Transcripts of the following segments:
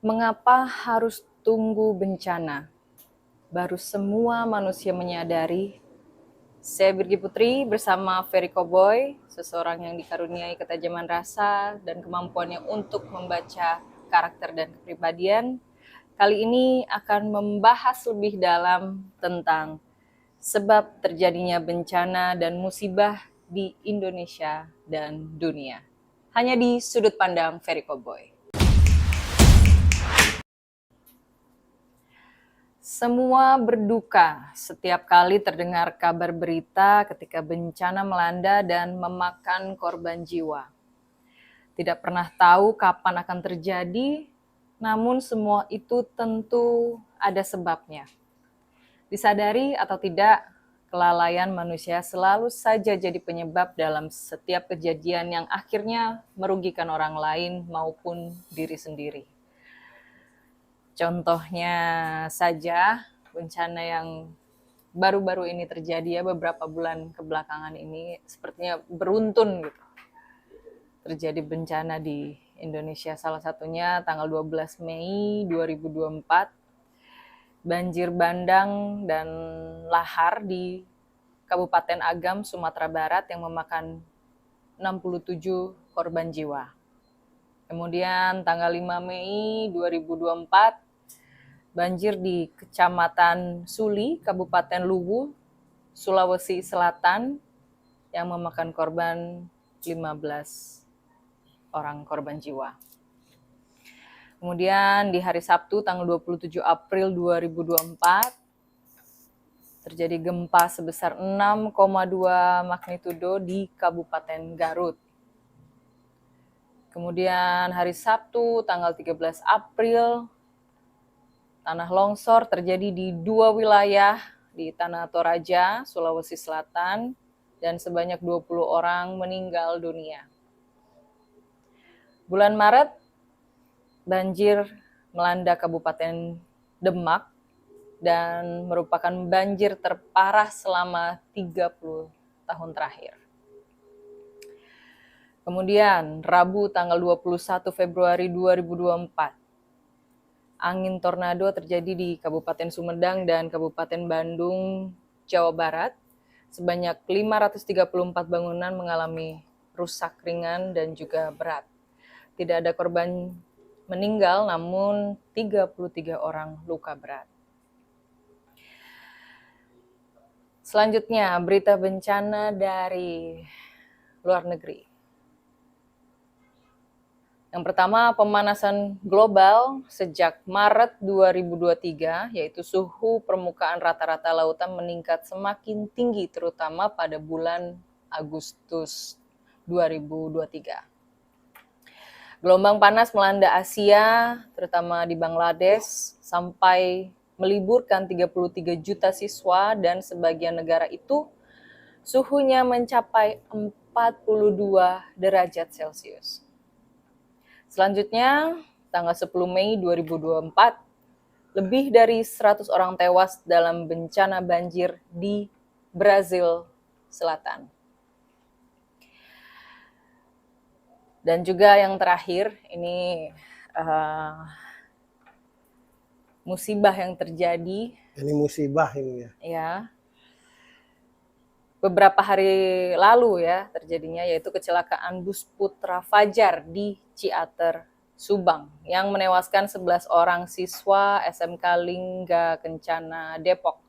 Mengapa harus tunggu bencana? Baru semua manusia menyadari. Saya Birgi Putri bersama Ferry Koboy, seseorang yang dikaruniai ketajaman rasa dan kemampuannya untuk membaca karakter dan kepribadian. Kali ini akan membahas lebih dalam tentang sebab terjadinya bencana dan musibah di Indonesia dan dunia. Hanya di sudut pandang Ferry Koboy. Semua berduka setiap kali terdengar kabar berita ketika bencana melanda dan memakan korban jiwa. Tidak pernah tahu kapan akan terjadi, namun semua itu tentu ada sebabnya. Disadari atau tidak, kelalaian manusia selalu saja jadi penyebab dalam setiap kejadian yang akhirnya merugikan orang lain maupun diri sendiri. Contohnya saja bencana yang baru-baru ini terjadi ya, beberapa bulan kebelakangan ini sepertinya beruntun gitu. Terjadi bencana di Indonesia, salah satunya tanggal 12 Mei 2024, banjir bandang dan lahar di Kabupaten Agam, Sumatera Barat yang memakan 67 korban jiwa. Kemudian tanggal 5 Mei 2024, banjir di Kecamatan Suli, Kabupaten Luwu, Sulawesi Selatan yang memakan korban 15 orang korban jiwa. Kemudian di hari Sabtu tanggal 27 April 2024 terjadi gempa sebesar 6,2 magnitudo di Kabupaten Garut. Kemudian hari Sabtu tanggal 13 April tanah longsor terjadi di 2 wilayah di Tanah Toraja, Sulawesi Selatan, dan sebanyak 20 orang meninggal dunia. Bulan Maret, banjir melanda Kabupaten Demak dan merupakan banjir terparah selama 30 tahun terakhir. Kemudian, Rabu tanggal 21 Februari 2024, angin tornado terjadi di Kabupaten Sumedang dan Kabupaten Bandung, Jawa Barat. Sebanyak 534 bangunan mengalami rusak ringan dan juga berat. Tidak ada korban meninggal, namun 33 orang luka berat. Selanjutnya, berita bencana dari luar negeri. Yang pertama, pemanasan global sejak Maret 2023, yaitu suhu permukaan rata-rata lautan meningkat semakin tinggi terutama pada bulan Agustus 2023. Gelombang panas melanda Asia, terutama di Bangladesh, sampai meliburkan 33 juta siswa dan sebagian negara itu suhunya mencapai 42 derajat Celcius. Selanjutnya, tanggal 10 Mei 2024, lebih dari 100 orang tewas dalam bencana banjir di Brazil Selatan. Dan juga yang terakhir, ini musibah yang terjadi. Ini musibah ini ya. Ya. Beberapa hari lalu ya terjadinya, yaitu kecelakaan bus Putra Fajar di Ciater, Subang yang menewaskan 11 orang siswa SMK Lingga Kencana, Depok.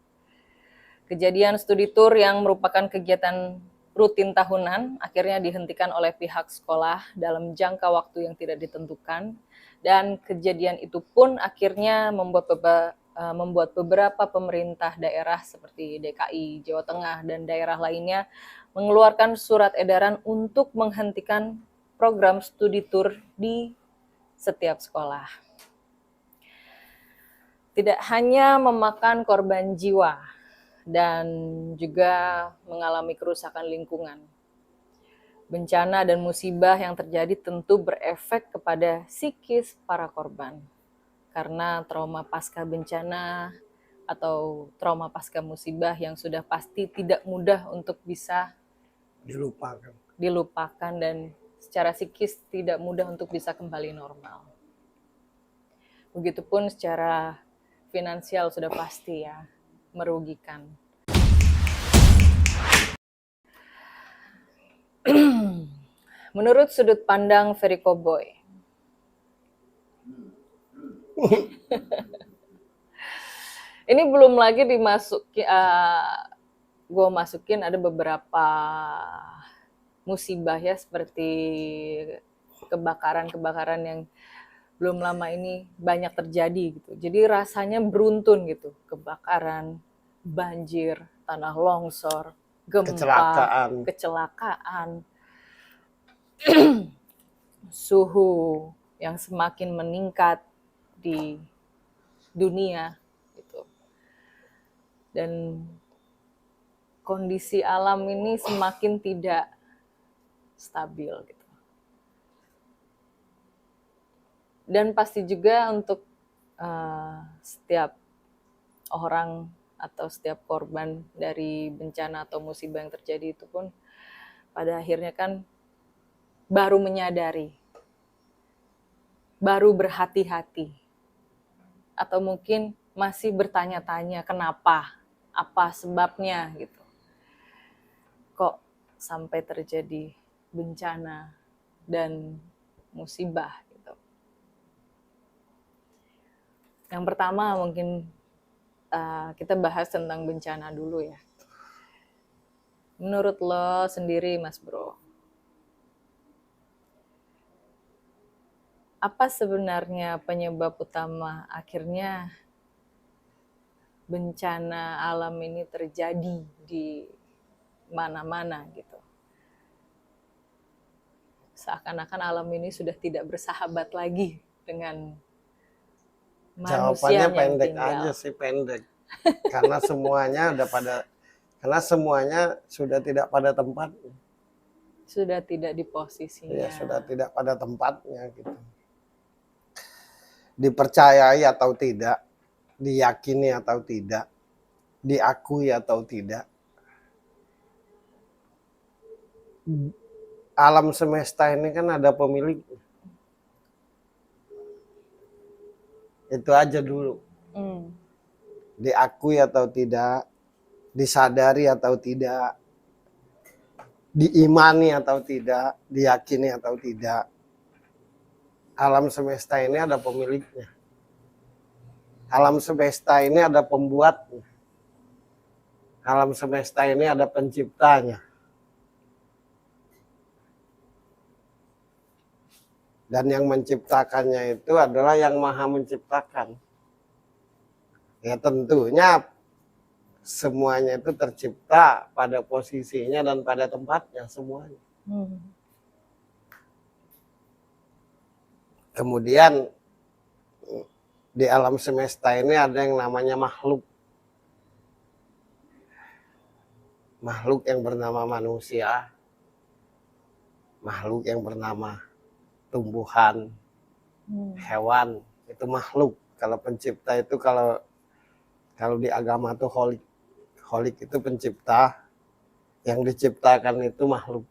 Kejadian studi tour yang merupakan kegiatan rutin tahunan akhirnya dihentikan oleh pihak sekolah dalam jangka waktu yang tidak ditentukan, dan kejadian itu pun akhirnya membuat beberapa pemerintah daerah seperti DKI, Jawa Tengah, dan daerah lainnya mengeluarkan surat edaran untuk menghentikan program studi tour di setiap sekolah. Tidak hanya memakan korban jiwa dan juga mengalami kerusakan lingkungan, bencana dan musibah yang terjadi tentu berefek kepada psikis para korban. Karena trauma pasca bencana atau trauma pasca musibah yang sudah pasti tidak mudah untuk bisa dilupakan dan secara psikis tidak mudah untuk bisa kembali normal. Begitupun secara finansial sudah pasti ya, merugikan. Menurut sudut pandang Ferry Cowboy, ini belum lagi gue masukin ada beberapa musibah ya, seperti kebakaran yang belum lama ini banyak terjadi gitu. Jadi rasanya beruntun gitu, kebakaran, banjir, tanah longsor, gempa, kecelakaan, suhu yang semakin meningkat di dunia gitu. Dan kondisi alam ini semakin tidak stabil gitu. Dan pasti juga untuk setiap orang atau setiap korban dari bencana atau musibah yang terjadi itu pun pada akhirnya kan baru menyadari, baru berhati-hati, atau mungkin masih bertanya-tanya kenapa, apa sebabnya gitu. Kok sampai terjadi bencana dan musibah gitu. Yang pertama mungkin kita bahas tentang bencana dulu ya. Menurut lo sendiri Mas Bro, apa sebenarnya penyebab utama akhirnya bencana alam ini terjadi di mana-mana gitu? Seakan-akan alam ini sudah tidak bersahabat lagi dengan manusia. Jawabannya pendek aja sih, pendek. Karena semuanya sudah tidak pada tempatnya. Sudah tidak di posisinya. Ya, sudah tidak pada tempatnya gitu. Dipercayai atau tidak, diyakini atau tidak, diakui atau tidak, alam semesta ini kan ada pemilik. Itu aja dulu. Diakui atau tidak, disadari atau tidak, diimani atau tidak, diyakini atau tidak, alam semesta ini ada pemiliknya. Alam semesta ini ada pembuatnya. Alam semesta ini ada penciptanya. Dan yang menciptakannya itu adalah yang maha menciptakan. Ya tentunya semuanya itu tercipta pada posisinya dan pada tempatnya semuanya. Kemudian di alam semesta ini ada yang namanya makhluk. Makhluk yang bernama manusia. Makhluk yang bernama tumbuhan, hewan, itu makhluk. Kalau pencipta itu kalau di agama itu holik. Holik itu pencipta, yang diciptakan itu makhluk.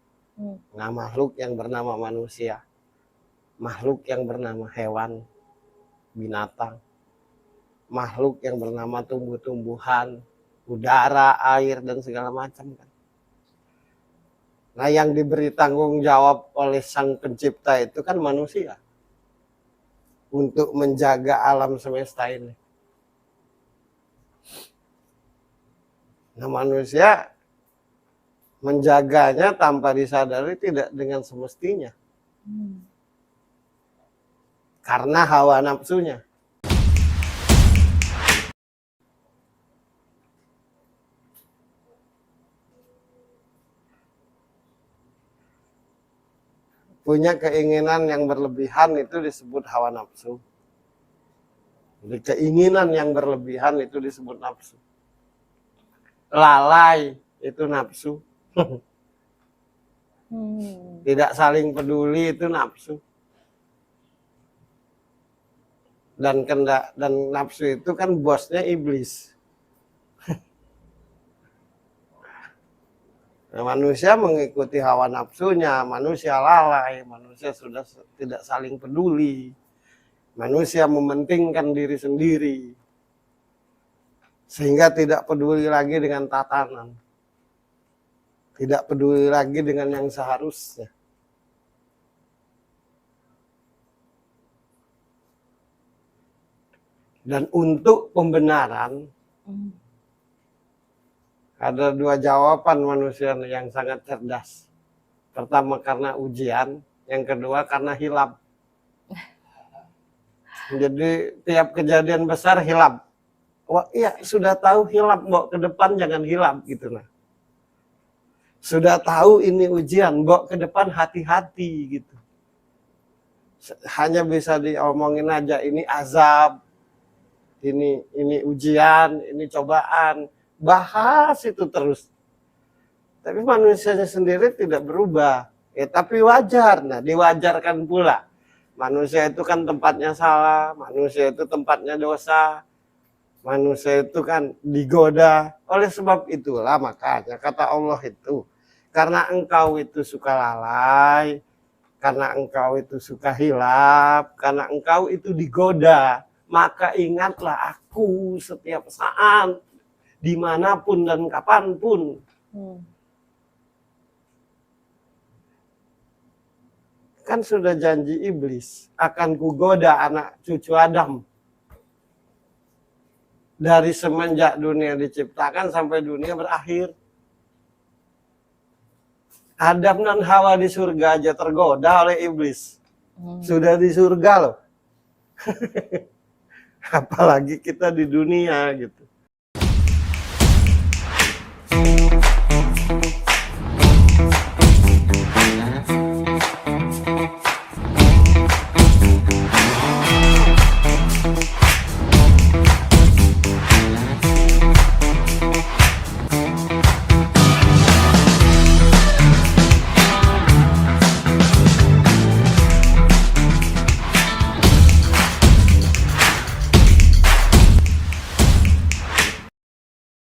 Nah, makhluk yang bernama manusia, makhluk yang bernama hewan, binatang, makhluk yang bernama tumbuh-tumbuhan, udara, air, dan segala macam kan. Nah, yang diberi tanggung jawab oleh sang pencipta itu kan manusia untuk menjaga alam semesta ini. Nah, manusia menjaganya tanpa disadari tidak dengan semestinya. Karena hawa nafsunya. Punya keinginan yang berlebihan itu disebut hawa nafsu. Jadi keinginan yang berlebihan itu disebut nafsu. Lalai itu nafsu. Tidak saling peduli itu nafsu. Dan nafsu itu kan bosnya iblis. Nah, manusia mengikuti hawa nafsunya, manusia lalai, manusia sudah tidak saling peduli. Manusia mementingkan diri sendiri. Sehingga tidak peduli lagi dengan tatanan. Tidak peduli lagi dengan yang seharusnya. Dan untuk pembenaran, ada dua jawaban manusia yang sangat cerdas. Pertama karena ujian, yang kedua karena hilap. Jadi tiap kejadian besar hilap. Wah iya sudah tahu hilap, Mbok, ke depan jangan hilap gitu nah. Sudah tahu ini ujian, Mbok, ke depan hati-hati gitu. Hanya bisa diomongin aja ini azab. Ini ujian, ini cobaan, bahas itu terus. Tapi manusianya sendiri tidak berubah. Ya, tapi wajar, nah diwajarkan pula. Manusia itu kan tempatnya salah, manusia itu tempatnya dosa, manusia itu kan digoda. Oleh sebab itulah makanya kata Allah itu, karena engkau itu suka lalai, karena engkau itu suka hilap, karena engkau itu digoda, maka ingatlah aku setiap saat, dimanapun dan kapanpun. Kan sudah janji iblis, akan kugoda anak cucu Adam. Dari semenjak dunia diciptakan sampai dunia berakhir. Adam dan Hawa di surga aja tergoda oleh iblis. Sudah di surga loh. Apalagi kita di dunia gitu.